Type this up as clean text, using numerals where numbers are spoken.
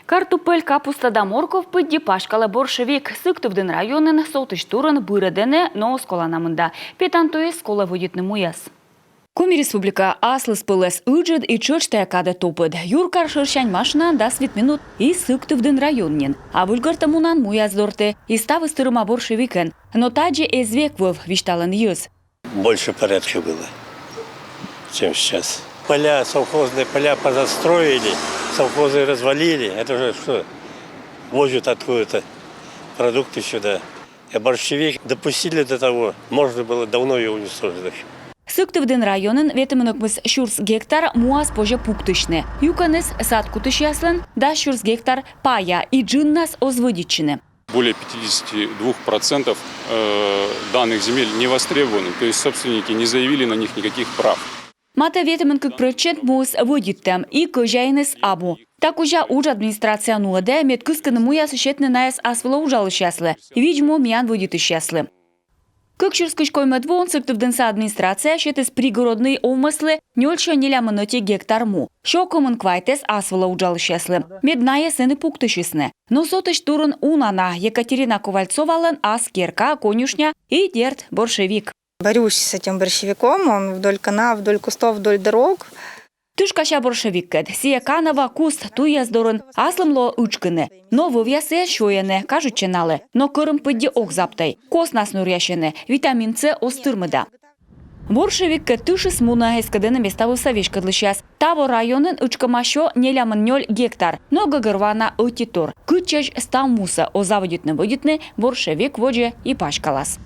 Картопель, капуста да морков пыдди пашкала боршевик. Сыктывдын районын сотыш турын бырыдене, но сколанамында. Петантуе скола водитны муяс. Коми республика аслыс пылес үджет и чочтая кады топыд. Юркар шыршань машина да свит минут и Сыктывдын районнен. А вульгартамунан муяс дорте и ставы стырыма боршевикен. Но таджи эзвеквов вишталан юз. Больше порядка было, чем сейчас. Поля, совхозные поля позастроили, совхозы развалили. Это же что? Возят откуда-то продукты сюда. А борщевик допустили до того, можно было давно ее уничтожить. Сыктывдын районын ветімінікміз шурс гектар муас пожа пуктышны. Юканыз сад кутыш яслын, да шурс гектар пая и джиннас озводичны. Более 52% данных земель не востребованы, то есть собственники не заявили на них никаких прав. Мата ветімінкік прочент муас водиттем и кожайныз абу. Так уже администрация нуладе мет кысканы муяс ушетны наэс асвыла ужалы шаслы. Видимо, миян водиты шаслы. Кыкчурскыш коймедвон Сыктывдынса администрация шетес пригородный омыслы нёльшо нелямыныте гектар му. Шокомын квайтес асвыла ужалы шаслы. Медная сыны пуктышысны. Но сотыш турын унана Екатерина Ковальцовалын аскерка, конюшня и дерт боршевик. Борюсь с этим борщевиком, он вдоль канав, вдоль кустов, вдоль дорог. Тышкаша боршевиккет, сия канава куст туя здорын, аслымло учкыны. Но вывясы шоены, кажут ченалы, но кырым пыдди ох заптай. Кос нур яшены, витамин С остырмыда. Боршевиккет тышыс муна эскадыны меставы савешкадлы щас. Таво районын учкамашо нелямын 0 гектар, но гагырвана отитур. Кычаш стамуса озаводитны водитны боршевик водже и пашкалас.